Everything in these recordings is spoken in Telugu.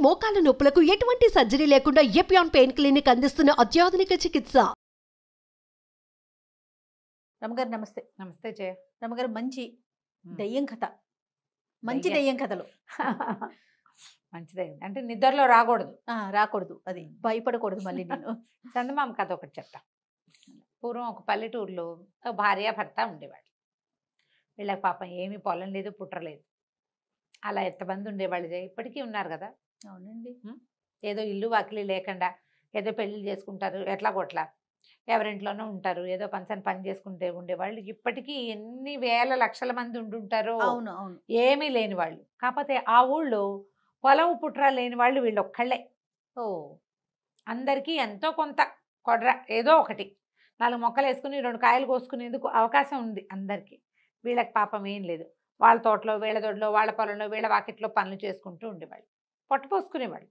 మోకాల నొప్పులకు ఎటువంటి సర్జరీ లేకుండా ఎపియాన్ పెయిన్ క్లినిక్ అందిస్తున్న అత్యాధునిక చికిత్స. రమగారు నమస్తే. నమస్తే జయ. రమగారు మంచి దయ్యం కథ, మంచి దయ్యం కథలు. మంచి దయ్యం అంటే నిద్రలో రాకూడదు, రాకూడదు, అది భయపడకూడదు. మళ్ళీ నేను చందమామ కథ ఒకటి చెప్తా. పూర్వం ఒక పల్లెటూరులో భార్య భర్త ఉండేవాళ్ళు. వీళ్ళకి పాపం ఏమీ పొలం లేదు, పుట్టలేదు. అలా ఎంతమంది ఉండేవాళ్ళు జయ, ఇప్పటికీ ఉన్నారు కదా. అవునండి. ఏదో ఇల్లు వాకిలి లేకుండా ఏదో పెళ్లి చేసుకుంటారు, ఎట్లా కొట్లా ఎవరింట్లోనూ ఉంటారు, ఏదో పని చేసుకుంటే ఉండేవాళ్ళు. ఇప్పటికీ ఎన్ని వేల లక్షల మంది ఉండుంటారో. అవును అవును. ఏమీ లేని వాళ్ళు. కాకపోతే ఆ ఊళ్ళో పొలం పుట్ర లేని వాళ్ళు వీళ్ళు ఒక్కళ్ళే. అందరికీ ఎంతో కొంత కొడ్ర ఏదో ఒకటి 4 మొక్కలు వేసుకుని 2 కాయలు కోసుకునేందుకు అవకాశం ఉంది అందరికీ. వీళ్ళకి పాపం ఏం లేదు. వాళ్ళ తోటలో, వీళ్ళ దొడ్లో, వాళ్ళ పొలంలో, వీళ్ళ వాకిట్లో పనులు చేసుకుంటూ ఉండేవాళ్ళు. పొట్ట పోసుకునేవాళ్ళు.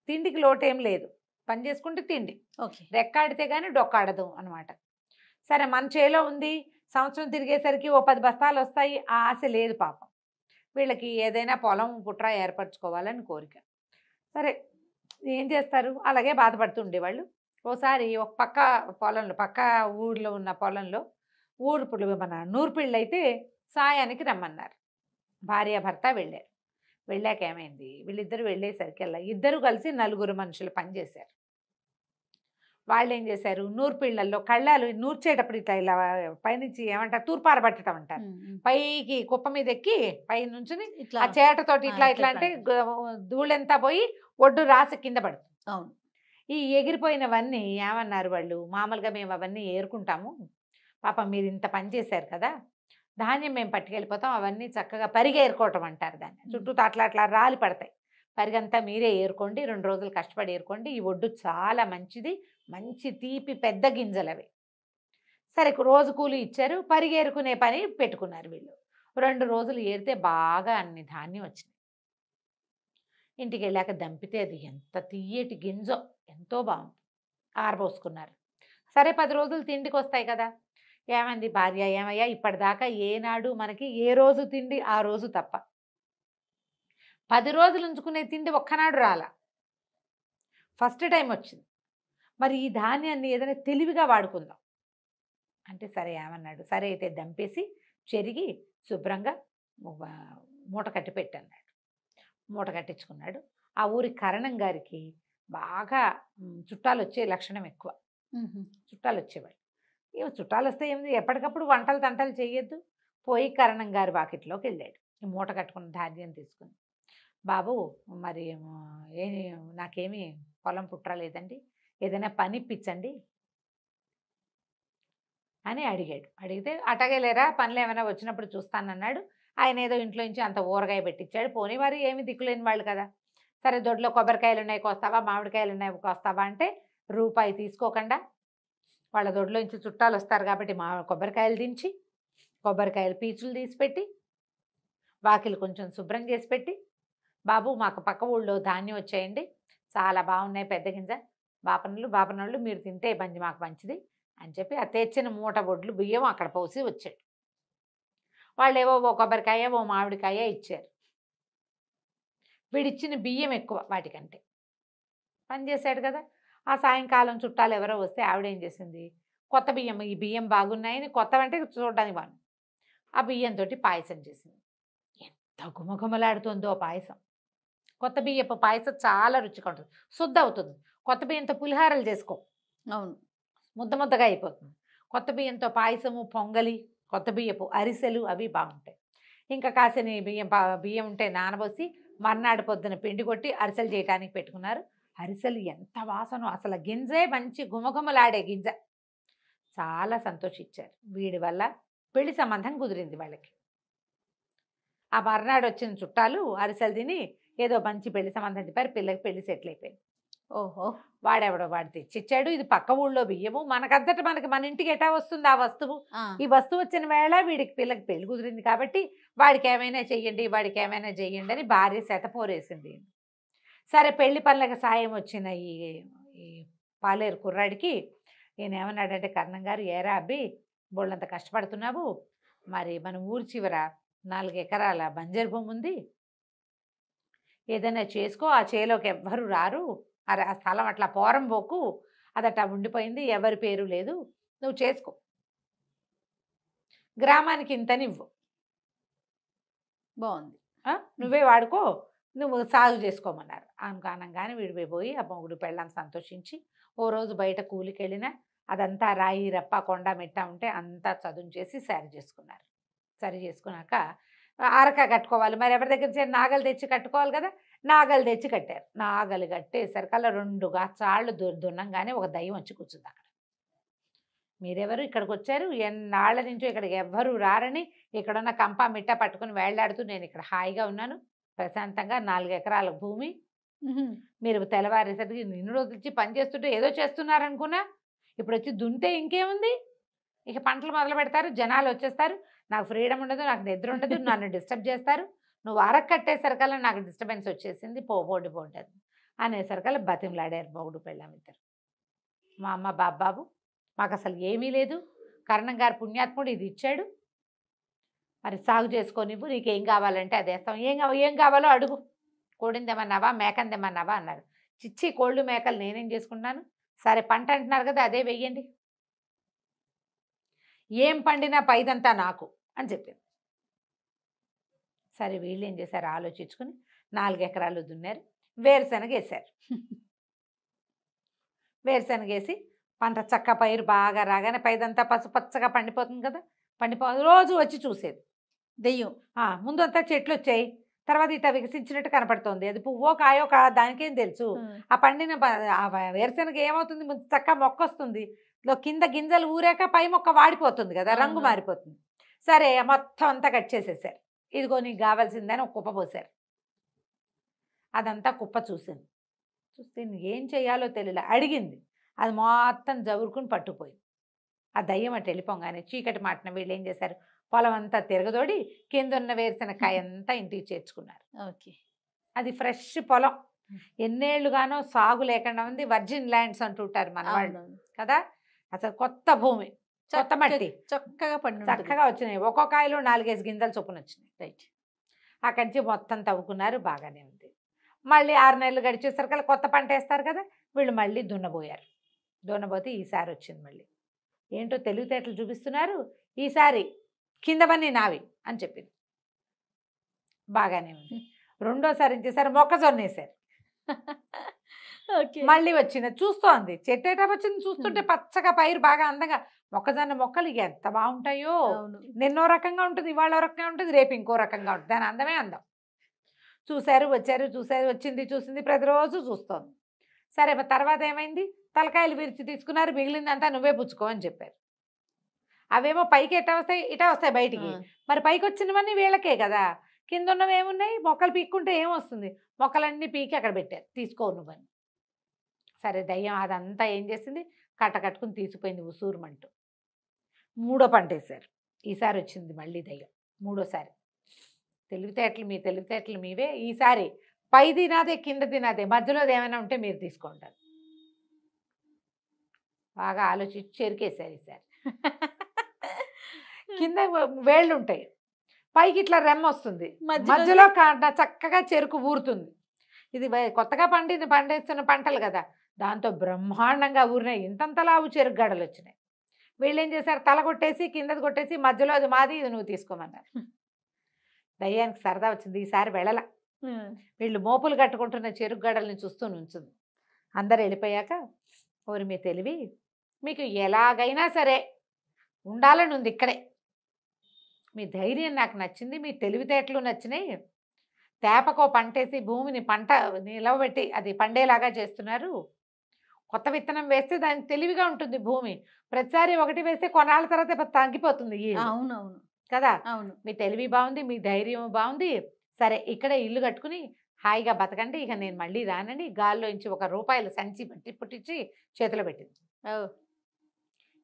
తిండికి లోటేం లేదు, పని చేసుకుంటే తిండి. రెక్కాడితే కానీ డొక్కాడదు అనమాట. సరే, మన చేలో ఉంది, సంవత్సరం తిరిగేసరికి ఓ 10 బస్తాలు వస్తాయి, ఆ ఆశ లేదు పాపం. వీళ్ళకి ఏదైనా పొలం పుట్ర ఏర్పరచుకోవాలని కోరిక. సరే, ఏం చేస్తారు, అలాగే బాధపడుతూ ఉండేవాళ్ళు. ఓసారి ఒక పక్క పొలంలో, పక్క ఊళ్ళో ఉన్న పొలంలో మన నూర్పిళ్ళు అయితే సాయానికి రమ్మన్నారు. భార్య భర్త వెళ్ళారు. వెళ్ళాక ఏమైంది, వీళ్ళిద్దరు వెళ్ళేసరికల్లా ఇద్దరు కలిసి 4 మనుషులు పనిచేశారు. వాళ్ళు ఏం చేశారు, నూర్పిళ్లల్లో కళ్ళాలు నూర్చేటప్పుడు ఇట్లా ఇలా పైనుంచి ఏమంటారు, తూర్పారబట్టడం అంటారు. పైకి కుప్ప మీద ఎక్కి పై నుంచి ఆ చేటతోటి ఇట్లా ఇట్లా అంటే ధూళంతా పోయి ఒడ్డు రాసి కింద పడుతుంది. అవును. ఈ ఎగిరిపోయినవన్నీ ఏమన్నారు వాళ్ళు, మామూలుగా మేము అవన్నీ ఏరుకుంటాము, పాపం మీరు ఇంత పని చేశారు కదా, ధాన్యం మేము పట్టుకెళ్ళిపోతాం, అవన్నీ చక్కగా పరిగె ఏరుకోవటం అంటారు దాన్ని. చుట్టూ అట్లా రాలి పడతాయి, పరిగంతా మీరే ఏరుకోండి, 2 రోజులు కష్టపడి ఏరుకోండి, ఈ ఒడ్డు చాలా మంచిది, మంచి తీపి పెద్ద గింజలు అవి. సరే, రోజు కూలి ఇచ్చారు, పరిగేరుకునే పని పెట్టుకున్నారు వీళ్ళు. 2 రోజులు ఏరితే బాగా అన్ని ధాన్యం వచ్చింది. ఇంటికి వెళ్ళాక దంపితే అది ఎంత తీయటి గింజో, ఎంతో బాగుంది. ఆరబోసుకున్నారు. సరే, 10 రోజులు తిండికి వస్తాయి కదా. ఏమంది భార్య, ఏమయ్యా ఇప్పటిదాకా ఏనాడు మనకి ఏ రోజు తిండి ఆ రోజు తప్ప, 10 రోజులు ఉంచుకునే తిండి ఒక్కనాడు రాలా, ఫస్ట్ టైం వచ్చింది. మరి ఈ ధాన్యాన్ని ఏదైనా తెలివిగా వాడుకుందాం అంటే, సరే ఏమన్నాడు, సరే అయితే దంపేసి చెరిగి శుభ్రంగా మూట కట్టి పెట్టన్నాడు. మూట కట్టించుకున్నాడు. ఆ ఊరి కరణం గారికి బాగా చుట్టాలు వచ్చే లక్షణం ఎక్కువ. చుట్టాలు వచ్చేవాళ్ళు. చుట్టాలు వస్తే ఏమిటి, ఎప్పటికప్పుడు వంటలు తంటలు చేయొద్దు. పోయి కరణం గారి వాకిట్లోకి వెళ్ళాడు. మూట కట్టుకున్న ధాన్యం తీసుకుని, బాబు మరి నాకేమీ పొలం పుట్టలేదండి, ఏదైనా పని ఇప్పించండి అని అడిగాడు. అడిగితే, అటగే లేరా, పనులు ఏమైనా వచ్చినప్పుడు చూస్తానన్నాడు. ఆయన ఏదో ఇంట్లో నుంచి అంత ఊరగాయ పెట్టించాడు. పోనీ వారు ఏమి దిక్కులేని వాళ్ళు కదా. సరే, దొడ్లో కొబ్బరికాయలు ఉన్నాయి కోస్తావా, మామిడికాయలు ఉన్నాయి కోస్తావా అంటే, రూపాయి తీసుకోకుండా వాళ్ళ దొడ్లో నుంచి చుట్టాలు వస్తారు కాబట్టి కొబ్బరికాయలు దించి, కొబ్బరికాయలు పీచులు తీసిపెట్టి, వాకిలు కొంచెం శుభ్రం చేసి పెట్టి, బాబు మాకు పక్క ఊళ్ళో ధాన్యం వచ్చేయండి, చాలా బాగున్నాయి, పెద్ద గింజ, బాపనళ్ళు మీరు తింటే మాకు మంచిది అని చెప్పి ఆ తెచ్చిన మూట బొడ్లు బియ్యం అక్కడ పోసి వచ్చాడు. వాళ్ళు ఏవో ఓ కొబ్బరికాయ ఓ మామిడికాయ ఇచ్చారు. వీడిచ్చిన బియ్యం ఎక్కువ వాటికంటే. పని చేశాడు కదా. ఆ సాయంకాలం చుట్టాలు ఎవరో వస్తే ఆవిడ ఏం చేసింది, కొత్త బియ్యం, ఈ బియ్యం బాగున్నాయని, కొత్తవంటే చూడడానికి బాగుంది, ఆ బియ్యంతో పాయసం చేసింది. ఎంత గుమగుమలాడుతుందో పాయసం. కొత్త బియ్యపు పాయసం చాలా రుచిగా ఉంటుంది, శుద్ధ అవుతుంది. కొత్త బియ్యంతో పులిహారలు చేసుకో, అవును, ముద్దగా అయిపోతుంది. కొత్త బియ్యంతో పాయసము, పొంగలి, కొత్త బియ్యపు అరిసెలు అవి బాగుంటాయి. ఇంకా కాసిన బియ్యం ఉంటే నానబోసి మర్నాడు పొద్దున పిండి కొట్టి అరిసెలు చేయడానికి పెట్టుకున్నారు. అరిసెలు ఎంత వాసనో, అసలు గింజే మంచి గుమగుమలాడే గింజ. చాలా సంతోషించారు. వీడి వల్ల పెళ్లి సంబంధం కుదిరింది వాళ్ళకి. ఆ మర్నాడు వచ్చిన చుట్టాలు అరిసెలు తిని ఏదో మంచి పెళ్లి సంబంధం చెప్పారు. పిల్లకి పెళ్లి సెటిల్ అయిపోయింది. ఓహో, వాడెవడో వాడు తెచ్చిచ్చాడు. ఇది పక్క ఊళ్ళో బియ్యము, మనకంతట మన ఇంటికి ఎటా వస్తుంది ఆ వస్తువు. ఈ వస్తువు వచ్చిన వేళ వీడికి పిల్లకి పెళ్లి కుదిరింది కాబట్టి వాడికి ఏమైనా చెయ్యండి అని భార్య శతపోరేసింది. సరే, పెళ్లి పనులకు సాయం వచ్చిన ఈ పాలేరు కుర్రాడికి ఈయన ఏమన్నాడంటే, కర్ణం గారు, ఏరా అబ్బి బోళ్ళంత కష్టపడుతున్నావు, మరి మన ఊరి చివర 4 ఎకరాల బంజరు భూమి ఉంది, ఏదైనా చేసుకో, ఆ చేలోకి ఎవ్వరు రారు, ఆ స్థలం అట్లా పోరం పోకు, అది అట్లా ఉండిపోయింది, ఎవరి పేరు లేదు, నువ్వు చేసుకో, గ్రామానికి ఇంతనివ్వు, బాగుంది. నువ్వే వాడుకో, నువ్వు సాగు చేసుకోమన్నారు. అనగానే విడిపోయి ఆ మొగుడు పెళ్ళాం సంతోషించి ఓ రోజు బయట కూలికి వెళ్ళినా అదంతా రాయి రప్ప కొండ మెట్ట ఉంటే అంతా చదును చేసి సరి చేసుకున్నారు. సరి చేసుకున్నాక ఆరక కట్టుకోవాలి, మరి ఎవరి దగ్గర నుంచి నాగలు తెచ్చి కట్టుకోవాలి కదా, నాగలు తెచ్చి కట్టారు. నాగలు కట్టేసరికల్లా 2 చాళ్ళు దున్నంగానే ఒక దయ్యం వచ్చి కూర్చుంది అక్కడ. మీరెవరు ఇక్కడికి వచ్చారు, ఎన్నాళ్ళ నుంచో ఇక్కడికి ఎవ్వరూ రారని ఇక్కడున్న కంప మిట్ట పట్టుకుని వేళ్లాడుతూ నేను ఇక్కడ హాయిగా ఉన్నాను ప్రశాంతంగా, 4 ఎకరాల భూమి, మీరు తెల్లవారేసరికి నిన్ను రోజులకి పని చేస్తుంటే ఏదో చేస్తున్నారనుకున్నా, ఇప్పుడు వచ్చి దున్నితే ఇంకేముంది, ఇక పంటలు మొదలు పెడతారు, జనాలు వచ్చేస్తారు, నాకు ఫ్రీడమ్ ఉండదు, నాకు నిద్ర ఉండదు, నన్ను డిస్టర్బ్ చేస్తారు, నువ్వు అరకు కట్టేసరికల్లా నాకు డిస్టర్బెన్స్ వచ్చేసింది, పోండి అనేసరికల్లా బతిమలాడారు మొగుడు పెళ్ళాం ఇద్దరు. మా అమ్మ బాబాబు మాకు అసలు ఏమీ లేదు, కరణం గారు పుణ్యాత్ముడు ఇది ఇచ్చాడు, మరి సాగు చేసుకోనివ్వు, నీకేం కావాలంటే అది వేస్తాం, ఏం కావాలో అడుగు, కోడిందేమన్నావా మేకందేమన్నావా అన్నారు. చిచ్చి కోళ్ళు మేకలు నేనేం చేసుకుంటున్నాను, సరే పంట అంటున్నారు కదా అదే వెయ్యండి, ఏం పండినా పైదంతా నాకు అని చెప్పింది. సరే వీళ్ళు ఏం చేశారు ఆలోచించుకుని 4 ఎకరాలు దున్నారు, వేరుశనగ వేశారు. వేరుశనగ వేసి పంట చక్క పైరు బాగా రాగానే పైదంతా పచ్చగా పండిపోతుంది కదా, రోజు వచ్చి చూసేది దెయ్యం. ముందంతా చెట్లు వచ్చాయి, తర్వాత ఇట్లా వికసించినట్టు కనపడుతుంది, అది పువ్వో కాయో దానికేం తెలుసు, ఆ పండిన వేరుశనగ ఏమవుతుంది, చక్క మొక్క వస్తుంది, కింద గింజలు ఊరాక పై మొక్క వాడిపోతుంది కదా, రంగు మారిపోతుంది. సరే మొత్తం అంతా కట్ చేసేసారు, ఇదిగో నీకు కావాల్సిందని ఒక కుప్ప పోసారు. అదంతా కుప్ప చూసింది, చూస్తే ఏం చెయ్యాలో తెలియలే, అడిగింది, అది మొత్తం జవురుకుని పట్టుకుపోయింది. ఆ దయ్యం అటు వెళ్ళిపోగానే చీకటి మాటన వీళ్ళు ఏం చేశారు, పొలం అంతా తిరగదోడి కింద ఉన్న వేరుశనగకాయ అంతా ఇంటికి చేర్చుకున్నారు. ఓకే, అది ఫ్రెష్ పొలం, ఎన్నేళ్లుగానో సాగు లేకుండా ఉంది, వర్జిన్ ల్యాండ్స్ అంటుంటారు మన వాళ్ళు కదా, అసలు కొత్త భూమి, కొత్త మట్టి, చక్కగా వచ్చినాయి, ఒక్కో కాయలో 4-5 గింజలు చొప్పున వచ్చినాయి. రైట్, అక్కడి నుంచి మొత్తం తవ్వుకున్నారు, బాగానే ఉంది. మళ్ళీ 6 నెలలు గడిచేసరికి కొత్త పంట వేస్తారు కదా, వీళ్ళు మళ్ళీ దున్నబోయారు. దున్నబోతే ఈసారి వచ్చింది మళ్ళీ, ఏంటో తెలివితేటలు చూపిస్తున్నారు, ఈసారి కిందవన్నీ నావి అని చెప్పింది. బాగానే ఉంది. రెండోసారి ఏం చేశారు, మొక్కజొన్న వేశారు. మళ్ళీ వచ్చింది, చూస్తోంది, చెట్టేటా వచ్చింది, చూస్తుంటే పచ్చగా పైరు బాగా అందంగా, మొక్కజొన్న మొక్కలు ఎంత బాగుంటాయో, నిన్నో రకంగా ఉంటుంది, ఇవాళ రకంగా ఉంటుంది, రేపు ఇంకో రకంగా ఉంటుంది, దాని అందమే అందం. చూశారు, వచ్చింది, చూసింది, ప్రతిరోజు చూస్తోంది. సరే తర్వాత ఏమైంది, తలకాయలు విరిచి తీసుకున్నారు, మిగిలిందంతా నువ్వే పుచ్చుకో అని చెప్పారు. అవేమో పైకి ఇటా వస్తాయి బయటికి, మరి పైకి వచ్చినవన్నీ వీళ్ళకే కదా, కింద ఉన్నవి ఏమున్నాయి, మొక్కలు పీక్కుంటే ఏమొస్తుంది, మొక్కలన్నీ పీకి అక్కడ పెట్టారు, తీసుకో నువ్వని. సరే దయ్యం అదంతా ఏం చేసింది, కట్టుకుని తీసిపోయింది ఉసూరుమంటూ. 3వ పంట వేశారు, ఈసారి వచ్చింది మళ్ళీ దయ్యం, 3వసారి. తెలివితేటలు మీవే, ఈసారి పై తినాదే కింద తినాదే, మధ్యలో ఏమైనా ఉంటే మీరు తీసుకుంటారు. బాగా ఆలోచించి చెరుకేశారు ఈసారి. కింద వేళ్ళు ఉంటాయి, పైకి ఇట్లా రెమ్మ వస్తుంది, మధ్యలో చక్కగా చెరుకు ఊరుతుంది. ఇది కొత్తగా పండిస్తున్న పంటలు కదా, దాంతో బ్రహ్మాండంగా ఊరినాయి, ఇంతంతలావు చెరుకు గడలు వచ్చినాయి. వీళ్ళు ఏం చేశారు, తల కొట్టేసి కిందది కొట్టేసి మధ్యలో అది మాది, ఇది నువ్వు తీసుకోమన్నారు. దయ్యానికి సరదా వచ్చింది, ఈసారి వెళ్ళల. వీళ్ళు మోపులు కట్టుకుంటున్న చెరుకు గడల్ని చూస్తూ నుంచుంది. అందరు వెళ్ళిపోయాక, ఓరి మీ తెలివి, మీకు ఎలాగైనా సరే ఉండాలని ఉంది ఇక్కడే, మీ ధైర్యం నాకు నచ్చింది, మీ తెలివితేటలు నచ్చినాయి, తేపకో పంటేసి భూమిని పంట నిలవబెట్టి అది పండేలాగా చేస్తున్నారు. కొత్త విత్తనం వేస్తే దానికి తెలివిగా ఉంటుంది భూమి, ప్రతిసారి ఒకటి వేస్తే కొన్నాళ్ళ తర్వాత తగ్గిపోతుంది. అవునవును కదా, అవును, మీ తెలివి బాగుంది, మీ ధైర్యం బాగుంది, సరే ఇక్కడే ఇల్లు కట్టుకుని హాయిగా బతకండి, ఇక నేను మళ్ళీ రానని గాల్లో నుంచి ₹1 సంచి పుట్టించి చేతిలో పెట్టింది.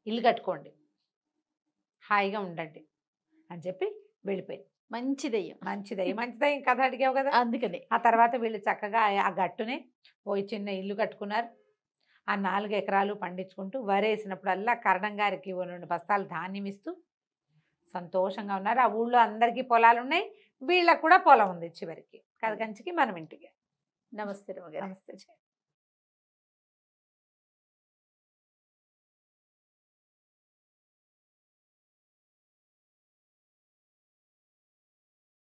ఇల్లు కట్టుకోండి, హాయిగా ఉండండి అని చెప్పి వెళ్ళిపోయింది. మంచి దయ్యం కథ అడిగావు కదా, అందుకని. ఆ తర్వాత వీళ్ళు చక్కగా ఆ గట్టునే ఓ చిన్న ఇల్లు కట్టుకున్నారు. ఆ 4 ఎకరాలు పండించుకుంటూ వరేసినప్పుడల్లా కరణం గారికి 2 బస్తాలు ధాన్యం ఇస్తూ సంతోషంగా ఉన్నారు. ఆ ఊళ్ళో అందరికీ పొలాలు ఉన్నాయి, వీళ్ళకు కూడా పొలం ఉంది చివరికి. కథ కంచికి మనం ఇంటికి. నమస్తే రమగారు. నమస్తే.